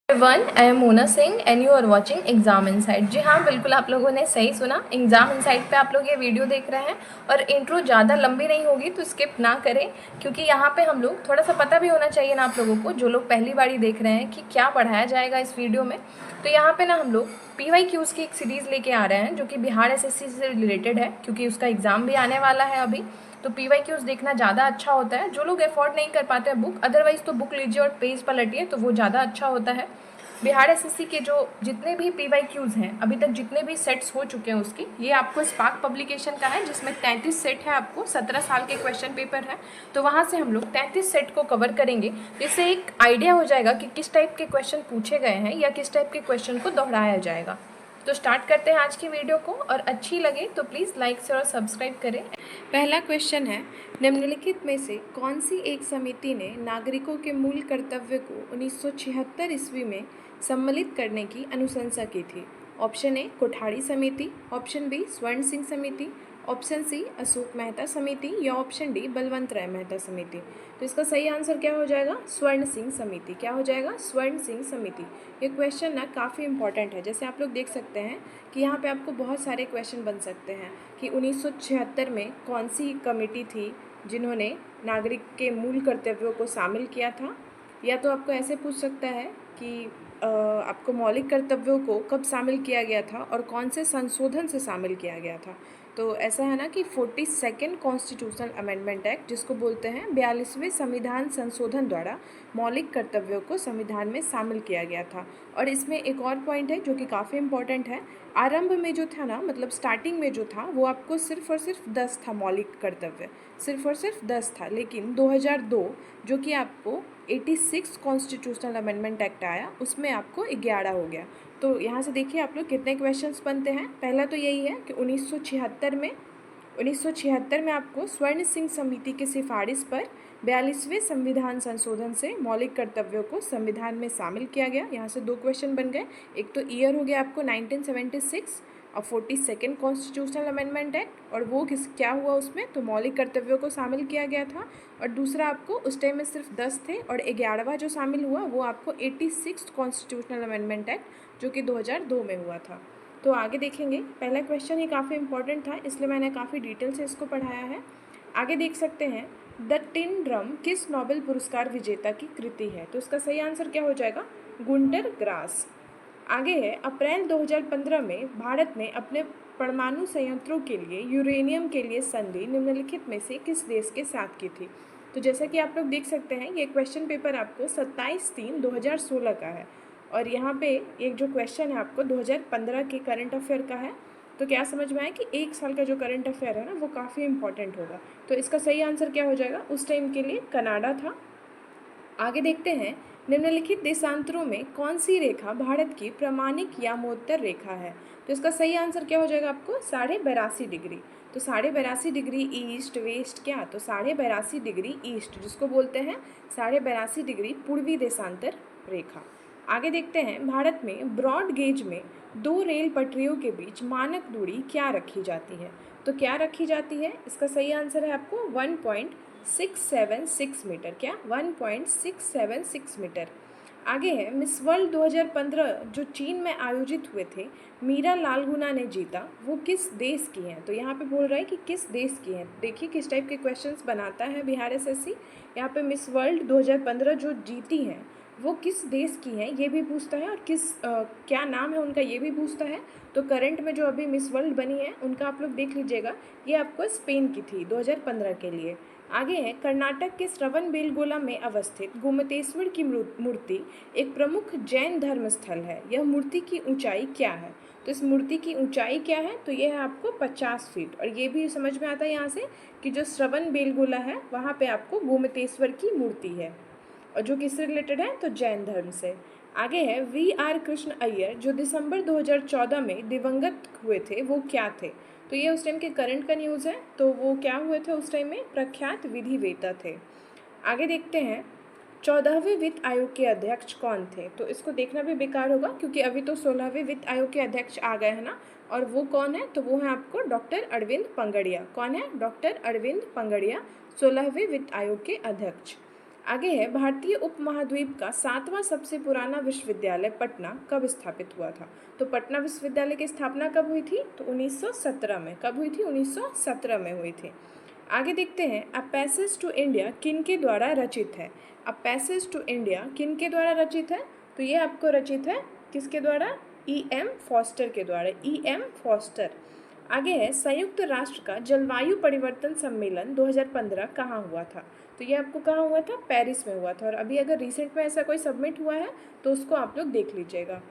One I am Mona Singh and you are watching exam insight. जी हाँ, बिल्कुल आप लोगों ने सही सुना। एग्जाम इनसाइट पे आप लोग ये वीडियो देख रहे हैं और इंट्रो ज़्यादा लंबी नहीं होगी तो स्किप ना करें, क्योंकि यहाँ पे हम लोग थोड़ा सा पता भी होना चाहिए ना आप लोगों को, जो लोग पहली बार ही देख रहे हैं, कि क्या पढ़ाया जाएगा इस वीडियो में। तो यहाँ पे ना हम लोग PYQs की एक सीरीज़ लेके आ रहे हैं जो कि बिहार SSC से रिलेटेड है, क्योंकि उसका एग्ज़ाम भी आने वाला है अभी। तो PYQs देखना ज़्यादा अच्छा होता है। जो लोग अफोर्ड नहीं कर पाते हैं बुक, अदरवाइज़ तो बुक लीजिए और पेज पलटिए, तो वो ज़्यादा अच्छा होता है। बिहार SSC के जो जितने भी PYQs हैं, अभी तक जितने भी सेट्स हो चुके हैं उसकी, ये आपको स्पार्क पब्लिकेशन का है, जिसमें 33 सेट है। आपको 17 साल के क्वेश्चन पेपर है, तो वहाँ से हम लोग 33 सेट को कवर करेंगे। इससे एक आइडिया हो जाएगा कि किस टाइप के क्वेश्चन पूछे गए हैं या किस टाइप के क्वेश्चन को दोहराया जाएगा। तो स्टार्ट करते हैं आज की वीडियो को, और अच्छी लगे तो प्लीज़ लाइक शेयर और सब्सक्राइब करें। पहला क्वेश्चन है, निम्नलिखित में से कौन सी एक समिति ने नागरिकों के मूल कर्तव्य को 1976 ईस्वी में सम्मिलित करने की अनुशंसा की थी? ऑप्शन ए कोठारी समिति, ऑप्शन बी स्वर्ण सिंह समिति, ऑप्शन सी अशोक मेहता समिति, या ऑप्शन डी बलवंत राय मेहता समिति। तो इसका सही आंसर क्या हो जाएगा? स्वर्ण सिंह समिति। क्या हो जाएगा? स्वर्ण सिंह समिति। ये क्वेश्चन ना काफ़ी इंपॉर्टेंट है। जैसे आप लोग देख सकते हैं कि यहाँ पे आपको बहुत सारे क्वेश्चन बन सकते हैं कि 1976 में कौन सी कमेटी थी जिन्होंने नागरिक के मूल कर्तव्यों को शामिल किया था, या तो आपको ऐसे पूछ सकता है कि आपको मौलिक कर्तव्यों को कब शामिल किया गया था और कौन से संशोधन से शामिल किया गया था। तो ऐसा है ना कि 42nd कॉन्स्टिट्यूशनल अमेंडमेंट एक्ट, जिसको बोलते हैं 42वें संविधान संशोधन द्वारा मौलिक कर्तव्यों को संविधान में शामिल किया गया था। और इसमें एक और पॉइंट है जो कि काफ़ी इंपॉर्टेंट है। आरंभ में जो था ना, मतलब स्टार्टिंग में जो था, वो आपको सिर्फ और सिर्फ 10 था मौलिक कर्तव्य, सिर्फ और सिर्फ 10 था। लेकिन 2002 जो कि आपको 86 कॉन्स्टिट्यूशनल अमेंडमेंट एक्ट आया, उसमें आपको 11 हो गया। तो यहाँ से देखिए आप लोग कितने क्वेश्चंस बनते हैं। पहला तो यही है कि 1976 में आपको स्वर्ण सिंह समिति की सिफारिश पर 42वें संविधान संशोधन से मौलिक कर्तव्यों को संविधान में शामिल किया गया। यहाँ से 2 क्वेश्चन बन गए। एक तो ईयर हो गया आपको 1976 और 42nd कॉन्स्टिट्यूशनल अमेंडमेंट एक्ट, और वो क्या हुआ उसमें, तो मौलिक कर्तव्यों को शामिल किया गया था। और दूसरा आपको उस टाइम में सिर्फ 10 थे, और 11वां जो शामिल हुआ वो आपको 86 कॉन्स्टिट्यूशनल अमेंडमेंट एक्ट जो कि 2002 में हुआ था। तो आगे देखेंगे। पहला क्वेश्चन ही काफ़ी इंपॉर्टेंट था, इसलिए मैंने काफ़ी डिटेल से इसको पढ़ाया है। आगे देख सकते हैं, द टिन ड्रम किस नोबेल पुरस्कार विजेता की कृति है? तो इसका सही आंसर क्या हो जाएगा? Gunter grass. आगे है, अप्रैल 2015 में भारत ने अपने परमाणु संयंत्रों के लिए यूरेनियम के लिए संधि निम्नलिखित में से किस देश के साथ की थी? तो जैसा कि आप लोग देख सकते हैं, ये क्वेश्चन पेपर आपको 27/3/2016 का है, और यहाँ पे एक जो क्वेश्चन है आपको 2015 के करंट अफेयर का है। तो क्या समझ में आया कि एक साल का जो करंट अफेयर है ना, वो काफ़ी इंपॉर्टेंट होगा। तो इसका सही आंसर क्या हो जाएगा? उस टाइम के लिए कनाडा था। आगे देखते हैं, निम्नलिखित देशांतरों में कौन सी रेखा भारत की प्रामाणिक यामोत्तर रेखा है? तो इसका सही आंसर क्या हो जाएगा आपको? 82.5 डिग्री। तो 82.5 डिग्री ईस्ट वेस्ट क्या? तो 82.5 डिग्री ईस्ट, जिसको बोलते हैं 82.5 डिग्री पूर्वी देशांतर रेखा। आगे देखते हैं, भारत में ब्रॉड गेज में 2 रेल पटरियों के बीच मानक दूरी क्या रखी जाती है? तो क्या रखी जाती है? इसका सही आंसर है आपको 1.676 मीटर। क्या? 1.676 मीटर। आगे है, मिस वर्ल्ड 2015 जो चीन में आयोजित हुए थे, मीरा लालगुना ने जीता, वो किस देश की हैं? तो यहाँ पे बोल रहा है कि किस देश की हैं। देखिए किस टाइप के क्वेश्चंस बनाता है बिहार SSC। यहाँ पे मिस वर्ल्ड 2015 जो जीती हैं वो किस देश की हैं ये भी पूछता है, और क्या नाम है उनका ये भी पूछता है। तो करंट में जो अभी मिस वर्ल्ड बनी है उनका आप लोग देख लीजिएगा, ये आपको स्पेन की थी 2015 के लिए। आगे है, कर्नाटक के श्रवणबेलगोला में अवस्थित गोमतेश्वर की मूर्ति एक प्रमुख जैन धर्म स्थल है। यह मूर्ति की ऊंचाई क्या है? तो इस मूर्ति की ऊंचाई क्या है? तो यह है आपको 50 फीट। और ये भी समझ में आता है यहाँ से कि जो श्रवणबेलगोला है वहाँ पे आपको गोमतेश्वर की मूर्ति है, और जो किससे रिलेटेड है? तो जैन धर्म से। आगे है, VR कृष्ण अय्यर जो दिसंबर 2014 में दिवंगत हुए थे, वो क्या थे? तो ये उस टाइम के करंट का न्यूज़ है। तो वो क्या हुए थे उस टाइम में? प्रख्यात विधिवेता थे। आगे देखते हैं, 14वें वित्त आयोग के अध्यक्ष कौन थे? तो इसको देखना भी बेकार होगा, क्योंकि अभी तो 16वें वित्त आयोग के अध्यक्ष आ गए हैं ना। और वो कौन है? तो वो है आपको डॉक्टर अरविंद पंगड़िया। कौन है? डॉक्टर अरविंद पंगड़िया 16वें वित्त आयोग के अध्यक्ष। आगे है, भारतीय उपमहाद्वीप का 7वां सबसे पुराना विश्वविद्यालय पटना कब स्थापित हुआ था? तो पटना विश्वविद्यालय की स्थापना कब हुई थी? तो 1917 में। कब हुई थी? 1917 में हुई थी। आगे देखते हैं, अ पैसेज टू इंडिया किन के द्वारा रचित है? अ पैसेज टू इंडिया किन के द्वारा रचित है? तो ये आपको रचित है किसके द्वारा? E.M. फॉस्टर के द्वारा। E.M. फॉस्टर। आगे है, संयुक्त राष्ट्र का जलवायु परिवर्तन सम्मेलन 2015 कहाँ हुआ था? तो ये आपको कहाँ हुआ था? पेरिस में हुआ था। और अभी अगर रिसेंट में ऐसा कोई सबमिट हुआ है तो उसको आप लोग देख लीजिएगा।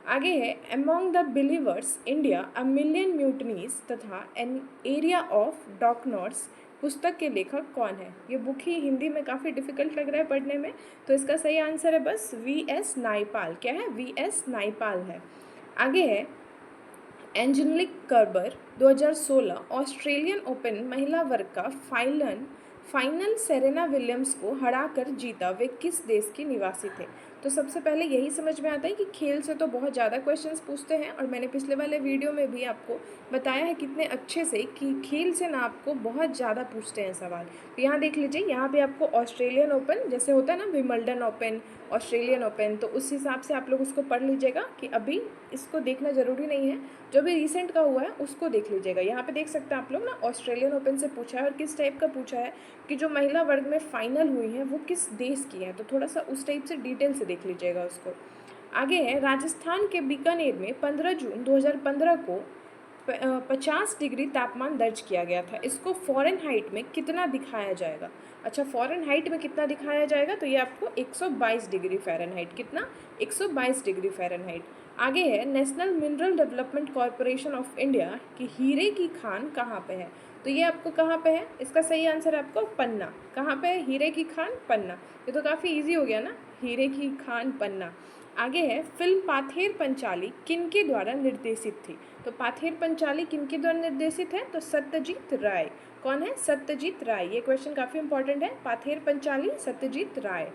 आगे है, among the believers India a million mutinies तथा एन एरिया ऑफ डॉकनॉट्स पुस्तक के लेखक कौन है? ये बुक ही हिंदी में काफ़ी डिफिकल्ट लग रहा है पढ़ने में, तो इसका सही आंसर है बस V.S. नाइपाल। क्या है? V.S. नाइपाल है। आगे है, एंजेलिक कर्बर 2016 ऑस्ट्रेलियन ओपन महिला वर्ग का फाइनल सेरेना विलियम्स को हराकर जीता। वे किस देश की निवासी थे? तो सबसे पहले यही समझ में आता है कि खेल से तो बहुत ज़्यादा क्वेश्चंस पूछते हैं, और मैंने पिछले वाले वीडियो में भी आपको बताया है कितने अच्छे से कि खेल से ना आपको बहुत ज़्यादा पूछते हैं सवाल। तो यहाँ देख लीजिए, यहाँ पे आपको ऑस्ट्रेलियन ओपन जैसे होता है ना, विंबलडन ओपन, ऑस्ट्रेलियन ओपन, तो उस हिसाब से आप लोग उसको पढ़ लीजिएगा कि अभी इसको देखना ज़रूरी नहीं है, जो भी रिसेंट का हुआ है उसको देख लीजिएगा। यहाँ पे देख सकते हैं आप लोग ना, ऑस्ट्रेलियन ओपन से पूछा है और किस टाइप का पूछा है कि जो महिला वर्ग में फाइनल हुई है वो किस देश की है, तो थोड़ा सा उस टाइप से डिटेल से देख लीजिएगा उसको। आगे है, राजस्थान के बीकानेर में 15 जून 2015 को 50 डिग्री तापमान दर्ज किया गया था। इसको फ़ारेनहाइट में कितना दिखाया जाएगा? अच्छा, फ़ारेनहाइट में कितना दिखाया जाएगा? तो ये आपको 122 डिग्री फ़ारेनहाइट। कितना? 122 डिग्री फ़ारेनहाइट। आगे है, national mineral development corporation of India की हीरे की खान कहाँ पे है? तो ये आपको कहाँ पे है? इसका सही आंसर है आपको पन्ना। कहाँ पे है हीरे की खान? पन्ना। ये तो काफ़ी ईजी हो गया ना, हीरे की खान पन्ना। आगे है, फिल्म पाथेर पंचाली किनके द्वारा निर्देशित थी? तो पाथेर पंचाली किनके द्वारा निर्देशित है? तो सत्यजीत राय। कौन है? सत्यजीत राय। ये क्वेश्चन काफ़ी इंपॉर्टेंट है, पाथेर पंचाली सत्यजीत राय।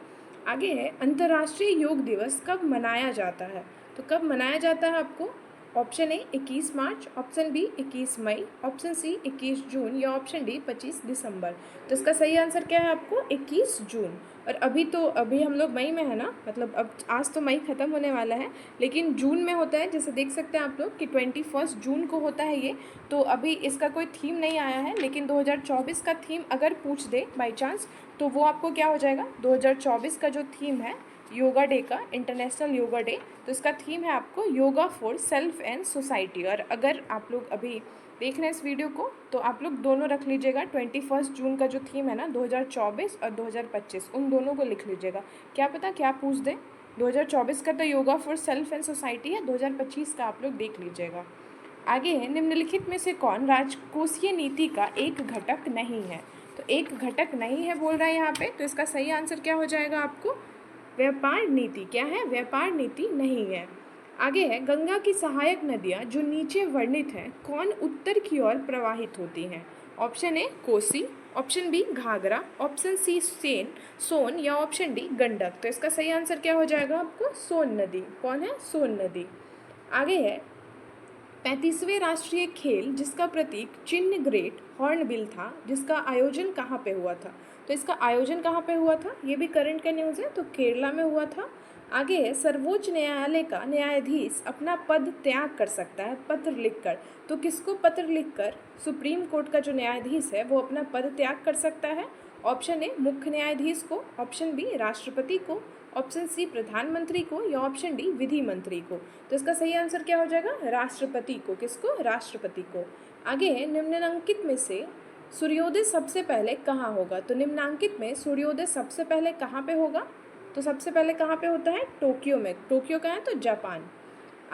आगे है, अंतर्राष्ट्रीय योग दिवस कब मनाया जाता है? तो कब मनाया जाता है आपको? ऑप्शन ए 21 मार्च, ऑप्शन बी 21 मई, ऑप्शन सी 21 जून, या ऑप्शन डी 25 दिसंबर। तो इसका सही आंसर क्या है आपको? 21 जून। और अभी हम लोग मई में है ना, मतलब अब आज तो मई ख़त्म होने वाला है, लेकिन जून में होता है, जैसे देख सकते हैं आप लोग कि 21 जून को होता है ये। तो अभी इसका कोई थीम नहीं आया है, लेकिन 2024 का थीम अगर पूछ दे बाई चांस, तो वो आपको क्या हो जाएगा? 2024 का जो थीम है योगा डे का, इंटरनेशनल योगा डे, तो इसका थीम है आपको yoga for self and society. और अगर आप लोग अभी देख रहे हैं इस वीडियो को, तो आप लोग दोनों रख लीजिएगा। 21 जून का जो थीम है ना, 2024 और 2025, उन दोनों को लिख लीजिएगा। क्या पता क्या पूछ दें। 2024 का तो yoga for self and society है, 2025 का आप लोग देख लीजिएगा। आगे है, निम्नलिखित में से कौन राजकोषीय नीति का एक घटक नहीं है? तो एक घटक नहीं है बोल रहा है यहाँ पे, तो इसका सही आंसर क्या हो जाएगा आपको? व्यापार नीति। क्या है? व्यापार नीति नहीं है। आगे है, गंगा की सहायक नदियाँ जो नीचे वर्णित हैं कौन उत्तर की ओर प्रवाहित होती हैं? Option A Kosi, option B Ghaghara, option C Son, या ऑप्शन डी गंडक। तो इसका सही आंसर क्या हो जाएगा आपको? सोन नदी। कौन है? सोन नदी। आगे है, 35वें राष्ट्रीय खेल जिसका प्रतीक चिन्ह ग्रेट हॉर्नबिल था, जिसका आयोजन कहाँ पे हुआ था? तो इसका आयोजन कहाँ पे हुआ था? ये भी करंट का न्यूज़ है, तो केरला में हुआ था। आगे है, सर्वोच्च न्यायालय का न्यायाधीश अपना पद त्याग कर सकता है पत्र लिखकर। तो किसको पत्र लिखकर सुप्रीम कोर्ट का जो न्यायाधीश है वो अपना पद त्याग कर सकता है? ऑप्शन ए मुख्य न्यायाधीश को, ऑप्शन बी राष्ट्रपति को, ऑप्शन सी प्रधानमंत्री को, या ऑप्शन डी विधि मंत्री को। तो इसका सही आंसर क्या हो जाएगा? राष्ट्रपति को। किसको? राष्ट्रपति को। आगे है, निम्नलिखित में से सूर्योदय सबसे पहले कहाँ होगा? तो निम्नांकित में सूर्योदय सबसे पहले कहाँ पे होगा? तो सबसे पहले कहाँ पे होता है? टोक्यो में। टोक्यो का है तो जापान।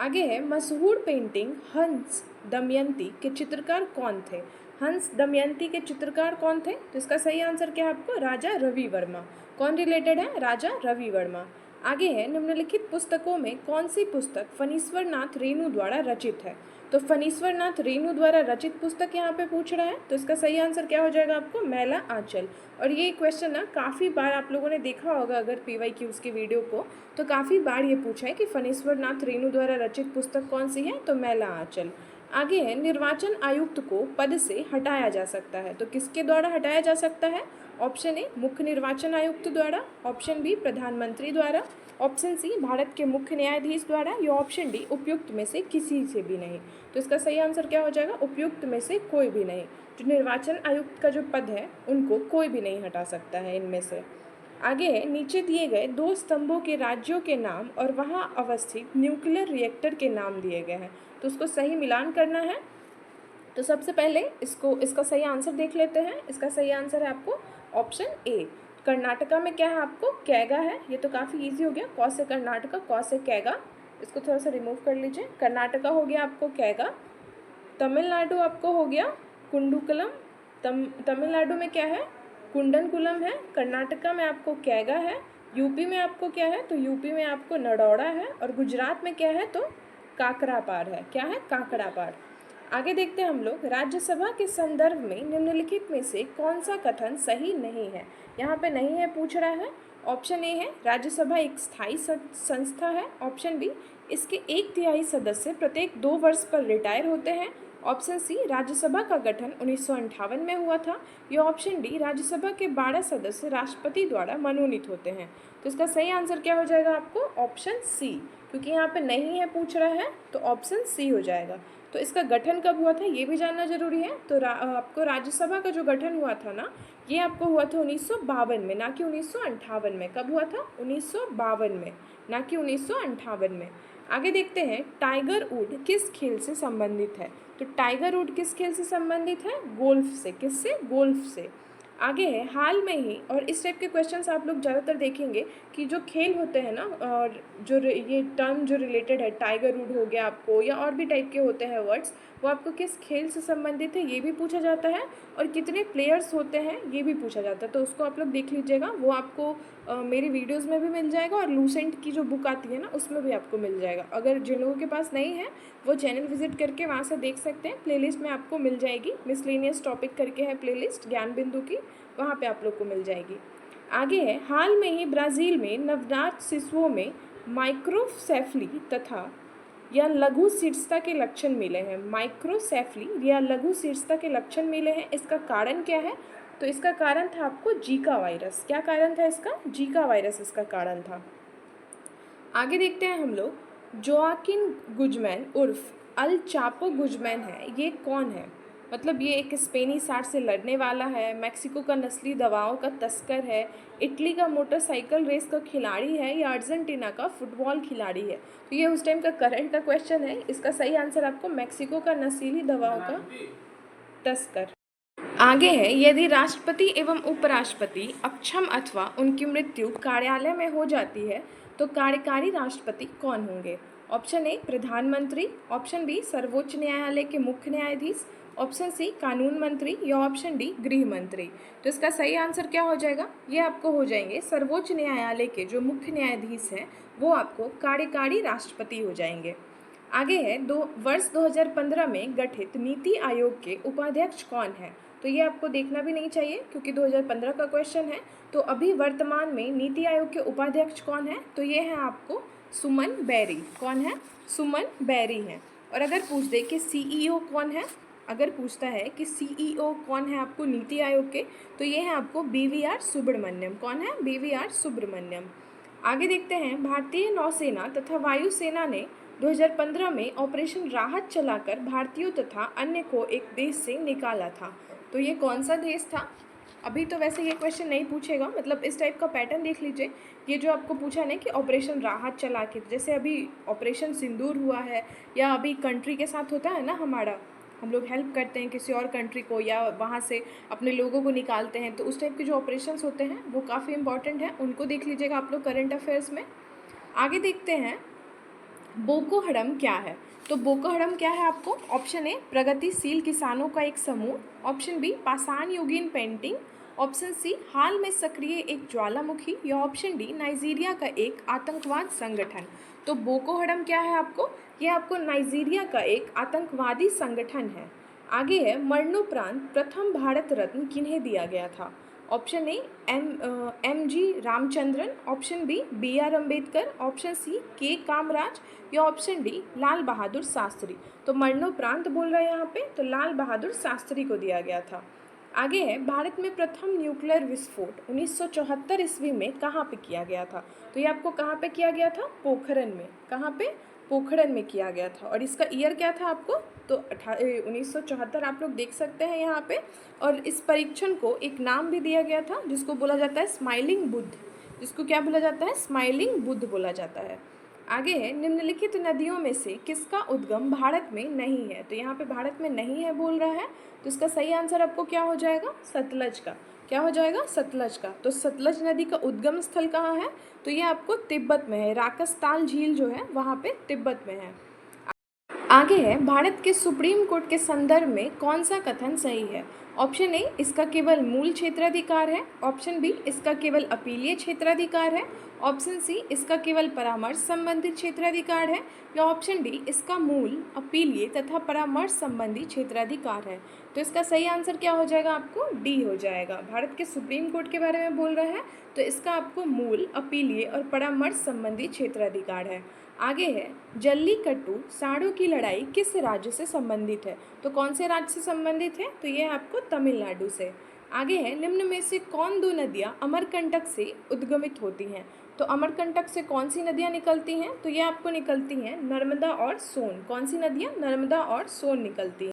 आगे है, मशहूर पेंटिंग हंस दमयंती के चित्रकार कौन थे? हंस दमयंती के चित्रकार कौन थे? तो इसका सही आंसर क्या है आपको? राजा रवि वर्मा। कौन रिलेटेड है? राजा रवि वर्मा। आगे है, निम्नलिखित पुस्तकों में कौन सी पुस्तक फणीश्वर नाथ रेणु द्वारा रचित है? तो फणीश्वर नाथ रेणु द्वारा रचित पुस्तक यहाँ पे पूछ रहा है, तो इसका सही आंसर क्या हो जाएगा आपको? मैला आंचल। और ये क्वेश्चन ना काफ़ी बार आप लोगों ने देखा होगा, अगर PYQs की वीडियो को, तो काफ़ी बार ये पूछा है कि फणीश्वर नाथ रेणु द्वारा रचित पुस्तक कौन सी है? तो मैला आंचल। आगे है, निर्वाचन आयुक्त को पद से हटाया जा सकता है, तो किसके द्वारा हटाया जा सकता है? ऑप्शन ए मुख्य निर्वाचन आयुक्त द्वारा, ऑप्शन बी प्रधानमंत्री द्वारा, ऑप्शन सी भारत के मुख्य न्यायाधीश द्वारा, या ऑप्शन डी उपयुक्त में से किसी से भी नहीं। तो इसका सही आंसर क्या हो जाएगा? उपयुक्त में से कोई भी नहीं। जो निर्वाचन आयुक्त का जो पद है उनको कोई भी नहीं हटा सकता है इनमें से। आगे है, नीचे दिए गए 2 स्तंभों के राज्यों के नाम और वहां अवस्थित न्यूक्लियर रिएक्टर के नाम दिए गए हैं, तो उसको सही मिलान करना है। तो सबसे पहले इसका सही आंसर देख लेते हैं। इसका सही आंसर है आपको ऑप्शन ए। कर्नाटका में क्या है? आपको कैगा है। ये तो काफ़ी इजी हो गया, कौ से कर्नाटका, कौ से कैगा। इसको थोड़ा सा रिमूव कर लीजिए। कर्नाटका हो गया आपको कैगा। तमिलनाडु आपको हो गया कुंडुकुलम। तमिलनाडु में क्या है? कुंडनकुलम है। कर्नाटका में आपको कैगा है। यूपी में आपको क्या है? तो यूपी में आपको नडौड़ा है। और गुजरात में क्या है? तो काकरापार है। क्या है? काकरापार। आगे देखते हैं हम लोग, राज्यसभा के संदर्भ में निम्नलिखित में से कौन सा कथन सही नहीं है? यहाँ पे नहीं है पूछ रहा है। ऑप्शन ए है राज्यसभा एक स्थायी संस्था है। ऑप्शन बी इसके 1/3 सदस्य प्रत्येक 2 वर्ष पर रिटायर होते हैं। ऑप्शन सी राज्यसभा का गठन 1958 में हुआ था। या ऑप्शन डी राज्यसभा के 12 सदस्य राष्ट्रपति द्वारा मनोनीत होते हैं। तो इसका सही आंसर क्या हो जाएगा आपको? ऑप्शन सी, क्योंकि यहाँ पे नहीं है पूछ रहा है तो ऑप्शन सी हो जाएगा। तो इसका गठन कब हुआ था ये भी जानना जरूरी है। तो आपको राज्यसभा का जो गठन हुआ था ना, ये आपको हुआ था 1952 में, ना कि 1958 में। कब हुआ था? 1952 में, ना कि 1958 में। आगे देखते हैं, टाइगर वुड किस खेल से संबंधित है? तो टाइगर वुड किस खेल से संबंधित है? गोल्फ से। किससे? गोल्फ से। आगे है, हाल में ही, और इस टाइप के क्वेश्चंस आप लोग ज़्यादातर देखेंगे कि जो खेल होते हैं ना, और ये टर्म जो रिलेटेड है, टाइगर वुड हो गया आपको, या और भी टाइप के होते हैं वर्ड्स, वो आपको किस खेल से संबंधित है ये भी पूछा जाता है, और कितने प्लेयर्स होते हैं ये भी पूछा जाता है। तो उसको आप लोग देख लीजिएगा, वो आपको मेरी वीडियोज़ में भी मिल जाएगा, और लूसेंट की जो बुक आती है ना उसमें भी आपको मिल जाएगा। अगर जिन लोगों के पास नहीं है वो चैनल विजिट करके वहाँ से देख सकते हैं। प्लेलिस्ट में आपको मिल जाएगी, मिसलेनियस टॉपिक करके है प्लेलिस्ट ज्ञान बिंदु की, वहाँ पे आप लोग को मिल जाएगी। आगे है, हाल में ही ब्राज़ील में नवजात शिशुओं में माइक्रोसेफली तथा या लघु शीर्षता के लक्षण मिले हैं। माइक्रोसेफली या लघु शीर्षता के लक्षण मिले हैं, इसका कारण क्या है? तो इसका कारण था आपको जीका वायरस। क्या कारण था इसका? जीका वायरस इसका कारण था। आगे देखते हैं हम लोग, जोआकिन गुजमैन उर्फ अल चापो गुजमैन है, ये कौन है? मतलब ये एक स्पेनी साठ से लड़ने वाला है, मैक्सिको का नस्ली दवाओं का तस्कर है, इटली का मोटरसाइकिल रेस का खिलाड़ी है, या अर्जेंटीना का फुटबॉल खिलाड़ी है? तो ये उस टाइम का करंट का क्वेश्चन है। इसका सही आंसर आपको मैक्सिको का नस्ली दवाओं का तस्कर। आगे है, यदि राष्ट्रपति एवं उपराष्ट्रपति अक्षम अथवा उनकी मृत्यु कार्यालय में हो जाती है तो कार्यकारी राष्ट्रपति कौन होंगे? ऑप्शन ए प्रधानमंत्री, ऑप्शन बी सर्वोच्च न्यायालय के मुख्य न्यायाधीश, ऑप्शन सी कानून मंत्री, या ऑप्शन डी गृह मंत्री। तो इसका सही आंसर क्या हो जाएगा? ये आपको हो जाएंगे सर्वोच्च न्यायालय के जो मुख्य न्यायाधीश हैं वो आपको कार्यकारी राष्ट्रपति हो जाएंगे। आगे है, वर्ष 2015 में गठित नीति आयोग के उपाध्यक्ष कौन है? तो ये आपको देखना भी नहीं चाहिए क्योंकि 2015 का क्वेश्चन है। तो अभी वर्तमान में नीति आयोग के उपाध्यक्ष कौन है? तो ये है आपको सुमन बेरी। कौन है? सुमन बेरी हैं। और अगर पूछ दे कि सीईओ कौन है, अगर पूछता है कि सीईओ कौन है आपको नीति आयोग के, तो ये है आपको BVR सुब्रमण्यम। कौन है? BVR सुब्रमण्यम। आगे देखते हैं, भारतीय नौसेना तथा वायुसेना ने 2015 में ऑपरेशन राहत चलाकर भारतीयों तथा अन्य को एक देश से निकाला था। तो ये कौन सा देश था? अभी तो वैसे ये क्वेश्चन नहीं पूछेगा, मतलब इस टाइप का पैटर्न देख लीजिए। ये जो आपको पूछा ना कि ऑपरेशन राहत चला के, जैसे अभी ऑपरेशन सिंदूर हुआ है, या अभी कंट्री के साथ होता है ना हमारा, हम लोग हेल्प करते हैं किसी और कंट्री को या वहाँ से अपने लोगों को निकालते हैं, तो उस टाइप के जो ऑपरेशंस होते हैं वो काफ़ी इंपॉर्टेंट है, उनको देख लीजिएगा आप लोग करंट अफेयर्स में। आगे देखते हैं, बोको हरम क्या है? तो बोको हरम क्या है आपको? ऑप्शन ए प्रगतिशील किसानों का एक समूह, ऑप्शन बी पाषाण युगीन पेंटिंग, ऑप्शन सी हाल में सक्रिय एक ज्वालामुखी, या ऑप्शन डी नाइजीरिया का एक आतंकवाद संगठन। तो बोको हरम क्या है आपको? ये आपको नाइजीरिया का एक आतंकवादी संगठन है। आगे है, मरणोपरांत प्रथम भारत रत्न किन्हें दिया गया था? Option A MG Ramachandran, option B BR Ambedkar, option C K Kamaraj, या ऑप्शन डी लाल बहादुर शास्त्री। तो मरणोपरांत बोल रहे हैं यहाँ पे, तो लाल बहादुर शास्त्री को दिया गया था। आगे है, भारत में प्रथम न्यूक्लियर विस्फोट 1974 ईस्वी में कहाँ पे किया गया था? तो ये आपको कहाँ पे किया गया था? पोखरण में। कहाँ पे? पोखरण में किया गया था। और इसका ईयर क्या था आपको? तो 1974 आप लोग देख सकते हैं यहाँ पे। और इस परीक्षण को एक नाम भी दिया गया था जिसको बोला जाता है स्माइलिंग बुद्ध। जिसको क्या बोला जाता है? स्माइलिंग बुद्ध बोला जाता है। आगे है, निम्नलिखित नदियों में से किसका उद्गम भारत में नहीं है? तो यहाँ पे भारत में नहीं है बोल रहा है, तो इसका सही आंसर आपको क्या हो जाएगा? सतलज का। क्या हो जाएगा? सतलज का। तो सतलज नदी का उद्गम स्थल कहाँ है? तो ये आपको तिब्बत में है। राकसताल झील जो है वहाँ पे तिब्बत में है। आगे है, भारत के सुप्रीम कोर्ट के संदर्भ में कौन सा कथन सही है? ऑप्शन ए, इसका केवल मूल क्षेत्राधिकार है। ऑप्शन बी, इसका केवल अपीलीय क्षेत्राधिकार है। ऑप्शन सी, इसका केवल परामर्श संबंधित क्षेत्राधिकार है। या ऑप्शन डी, इसका मूल, अपीलीय तथा परामर्श संबंधी क्षेत्राधिकार है। तो इसका सही आंसर क्या हो जाएगा? आपको डी हो जाएगा। भारत के सुप्रीम कोर्ट के बारे में बोल रहा है तो इसका आपको मूल, अपीलीय और परामर्श संबंधी क्षेत्राधिकार है। आगे है, जल्लीकट्टू सांडों की लड़ाई किस राज्य से संबंधित है? तो कौन से राज्य से संबंधित है? तो ये आपको तमिलनाडु से। आगे है, निम्न में से कौन दो नदियाँ अमरकंटक से उद्गमित होती हैं? तो अमरकंटक से कौन सी नदियाँ निकलती हैं? तो ये आपको निकलती हैं नर्मदा और सोन। कौन सी नदियाँ? नर्मदा और सोन निकलती हैं।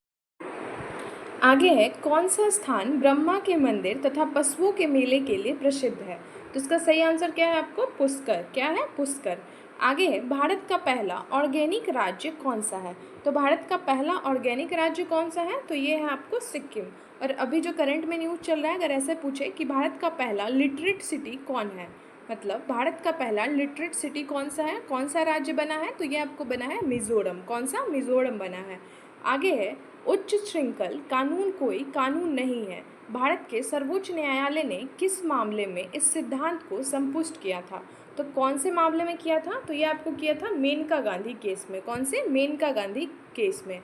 आगे है, कौन सा स्थान ब्रह्मा के मंदिर तथा पशुओं के मेले के लिए प्रसिद्ध है? तो इसका सही आंसर क्या है आपको? पुष्कर। क्या है? पुष्कर। आगे है, भारत का पहला ऑर्गेनिक राज्य कौन सा है? तो भारत का पहला ऑर्गेनिक राज्य कौन सा है? तो ये है आपको सिक्किम। और अभी जो करंट में न्यूज़ चल रहा है, अगर ऐसे पूछे कि भारत का पहला लिटरेट सिटी कौन है, मतलब भारत का पहला लिटरेट सिटी कौन सा है, कौन सा राज्य बना है, तो ये आपको बना है मिजोरम। कौन सा? मिजोरम बना है। आगे है, उच्च श्रृंखल कानून कोई कानून नहीं है। भारत के सर्वोच्च न्यायालय ने किस मामले में इस सिद्धांत को संपुष्ट किया था? तो कौन से मामले में किया था? तो ये आपको किया था मेनका गांधी केस में। कौन से? मेनका गांधी केस में।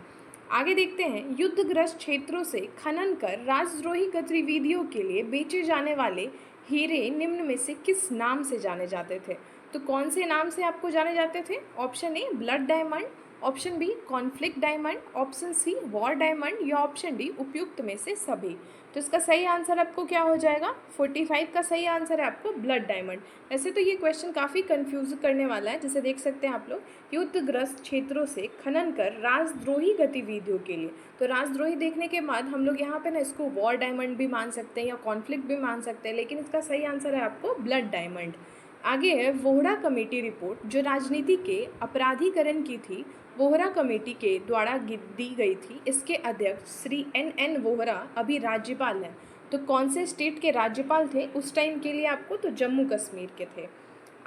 आगे देखते हैं, युद्धग्रस्त क्षेत्रों से खनन कर राजद्रोही गतिविधियों के लिए बेचे जाने वाले हीरे निम्न में से किस नाम से जाने जाते थे? तो कौन से नाम से आपको जाने जाते थे? Option A, blood diamond. Option B, conflict diamond. Option C, war diamond. या ऑप्शन डी, उपयुक्त में से सभी। तो इसका सही आंसर आपको क्या हो जाएगा? 45 का सही आंसर है आपको ब्लड डायमंड। वैसे तो ये क्वेश्चन काफ़ी कंफ्यूज करने वाला है, जैसे देख सकते हैं आप लोग, युद्धग्रस्त क्षेत्रों से खनन कर राजद्रोही गतिविधियों के लिए। तो राजद्रोही देखने के बाद हम लोग यहाँ पे ना इसको वॉर डायमंड भी मान सकते हैं या कॉन्फ्लिक्ट भी मान सकते हैं, लेकिन इसका सही आंसर है आपको ब्लड डायमंड। आगे है, वोहरा कमेटी रिपोर्ट जो राजनीति के अपराधीकरण की थी, वोहरा कमेटी के द्वारा दी गई थी। इसके अध्यक्ष श्री एन वोहरा अभी राज्यपाल हैं। तो कौन से स्टेट के राज्यपाल थे उस टाइम के लिए आपको? तो जम्मू कश्मीर के थे।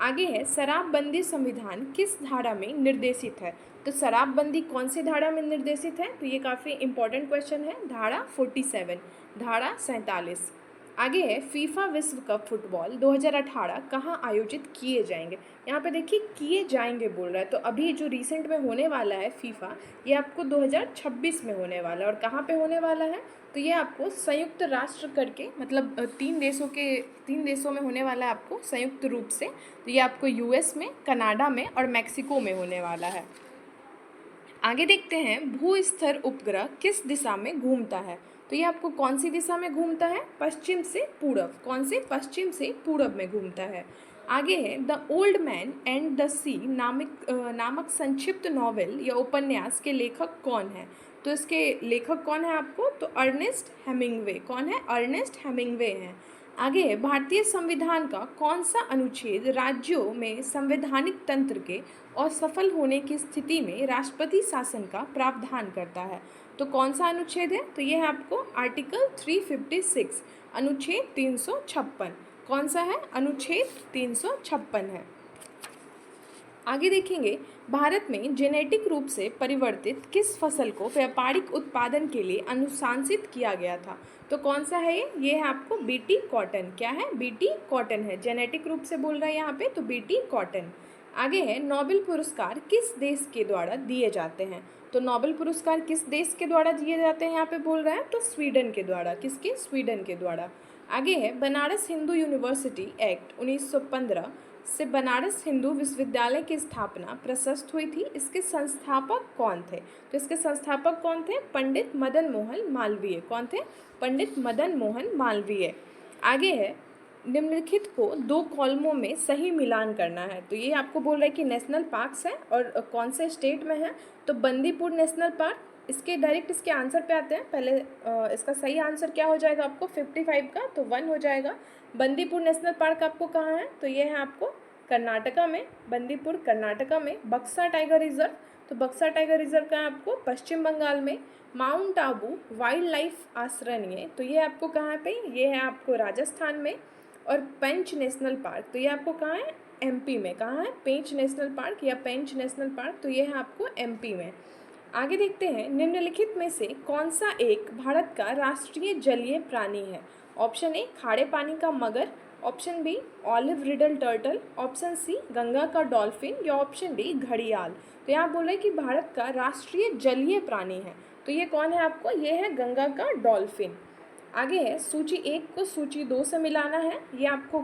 आगे है, शराबबंदी संविधान किस धारा में निर्देशित है? तो शराबबंदी कौन सी धारा में निर्देशित है? तो ये काफ़ी इंपॉर्टेंट क्वेश्चन है। धारा 47, धारा 47। आगे है, फीफा विश्व कप फुटबॉल 2018 कहाँ आयोजित किए जाएंगे? यहाँ पे देखिए किए जाएंगे बोल रहा है, तो अभी जो रिसेंट में होने वाला है फीफा, ये आपको 2026 में होने वाला है। और कहाँ पे होने वाला है? तो ये आपको संयुक्त राष्ट्र करके, मतलब 3 देशों में होने वाला है आपको संयुक्त रूप से। तो ये आपको यूएस में, कनाडा में और मैक्सिको में होने वाला है। आगे देखते हैं, भूस्तर उपग्रह किस दिशा में घूमता है? तो ये आपको कौन सी दिशा में घूमता है? पश्चिम से पूरब। कौन से? पश्चिम से पूरब में घूमता है। आगे है, the old man and the sea नामक संक्षिप्त नॉवेल या उपन्यास के लेखक कौन है? तो इसके लेखक कौन है आपको? तो अर्नेस्ट हेमिंग्वे। कौन है? अर्नेस्ट हेमिंग्वे हैं। आगे है, भारतीय संविधान का कौन सा अनुच्छेद राज्यों में संवैधानिक तंत्र के असफल होने की स्थिति में राष्ट्रपति शासन का प्रावधान करता है? तो कौन सा अनुच्छेद है? तो ये है आपको आर्टिकल 356, अनुच्छेद 356। कौन सा है? अनुच्छेद 356 है। आगे देखेंगे, भारत में जेनेटिक रूप से परिवर्तित किस फसल को व्यापारिक उत्पादन के लिए अनुशंसित किया गया था? तो कौन सा है ये? ये है आपको बीटी कॉटन। क्या है? बीटी कॉटन है। जेनेटिक रूप से बोल रहा है यहाँ पे, तो बीटी कॉटन। आगे है, नोबेल पुरस्कार किस देश के द्वारा दिए जाते हैं? तो नोबेल पुरस्कार किस देश के द्वारा दिए जाते हैं यहाँ पे बोल रहा है? तो स्वीडन के द्वारा। किसके? स्वीडन के द्वारा। आगे है, बनारस हिंदू यूनिवर्सिटी एक्ट 1915 से बनारस हिंदू विश्वविद्यालय की स्थापना प्रशस्त हुई थी? इसके संस्थापक कौन थे? तो इसके संस्थापक कौन थे? पंडित मदन मोहन मालवीय। कौन थे? पंडित मदन मोहन मालवीय। आगे है, निम्नलिखित को दो कॉलमों में सही मिलान करना है। तो ये आपको बोल रहा है कि नेशनल पार्क्स हैं और कौन से स्टेट में है। तो बंदीपुर नेशनल पार्क, इसके डायरेक्ट इसके आंसर पे आते हैं। पहले इसका सही आंसर क्या हो जाएगा आपको 55 का, तो 1 हो जाएगा। बंदीपुर नेशनल पार्क आपको कहाँ है? तो ये है आपको कर्नाटका में, बंदीपुर कर्नाटका में। बक्सा टाइगर रिजर्व, तो बक्सा टाइगर रिजर्व का है आपको पश्चिम बंगाल में। माउंट आबू वाइल्ड लाइफ आश्रय, तो ये आपको कहाँ पे? ये है आपको राजस्थान में। और पेंच नेशनल पार्क, तो ये आपको कहाँ है? एमपी में। कहाँ है? पेंच नेशनल पार्क या पेंच नेशनल पार्क, तो ये है आपको एमपी में। आगे देखते हैं, निम्नलिखित में से कौन सा एक भारत का राष्ट्रीय जलीय प्राणी है? ऑप्शन ए खारे पानी का मगर, option B olive ridley turtle, option C Ganga का डॉल्फिन, या ऑप्शन डी घड़ियाल। तो यहाँ बोल रहे हैं कि भारत का राष्ट्रीय जलीय प्राणी है, तो ये कौन है आपको? ये है गंगा का डॉल्फिन। आगे है, सूची 1 को सूची 2 से मिलाना है। ये आपको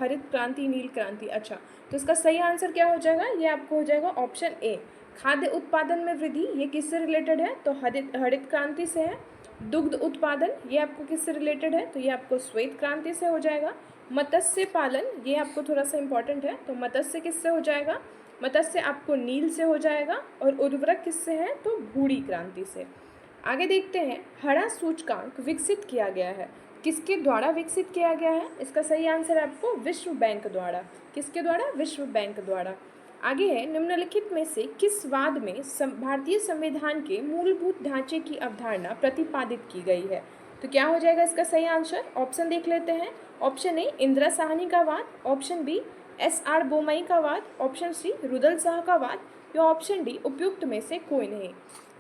हरित क्रांति, नील क्रांति। अच्छा, तो इसका सही आंसर क्या हो जाएगा? ये आपको हो जाएगा ऑप्शन ए खाद्य उत्पादन में वृद्धि। ये किससे रिलेटेड है? तो हरित क्रांति से है। दुग्ध उत्पादन, ये आपको किससे रिलेटेड है? तो ये आपको श्वेत क्रांति से हो जाएगा। मत्स्य पालन, ये आपको थोड़ा सा इंपॉर्टेंट है, तो मत्स्य किससे हो जाएगा? मत्स्य आपको नील से हो जाएगा। और उर्वरक किससे है? तो भूरी क्रांति से। आगे देखते हैं, हरा सूचकांक विकसित किया गया है, किसके द्वारा विकसित किया गया है? इसका सही आंसर है आपको विश्व बैंक द्वारा। किसके द्वारा? विश्व बैंक द्वारा। आगे है, निम्नलिखित में से किस वाद में भारतीय संविधान के मूलभूत ढांचे की अवधारणा प्रतिपादित की गई है? तो क्या हो जाएगा इसका सही आंसर? ऑप्शन देख लेते हैं। ऑप्शन ए इंदिरा साहनी का वाद, ऑप्शन बी SR बोमई का वाद, ऑप्शन सी रुदल शाह का वाद, या ऑप्शन डी उपयुक्त में से कोई नहीं।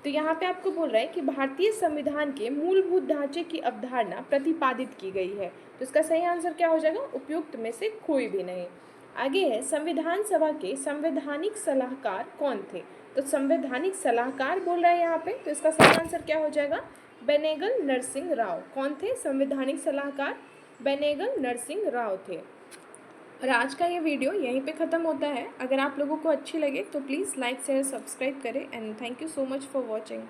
तो यहाँ पे आपको बोल रहा है कि भारतीय संविधान के मूलभूत ढांचे की अवधारणा प्रतिपादित की गई है, तो इसका सही आंसर क्या हो जाएगा? उपयुक्त में से कोई भी नहीं। आगे है, संविधान सभा के संवैधानिक सलाहकार कौन थे? तो संवैधानिक सलाहकार बोल रहा है यहाँ पे, तो इसका सही आंसर क्या हो जाएगा? बेनेगल नरसिंह राव। कौन थे संवैधानिक सलाहकार? बेनेगल नरसिंह राव थे। और आज का ये वीडियो यहीं पे ख़त्म होता है। अगर आप लोगों को अच्छी लगे तो प्लीज़ लाइक शेयर सब्सक्राइब करें, and thank you so much for watching.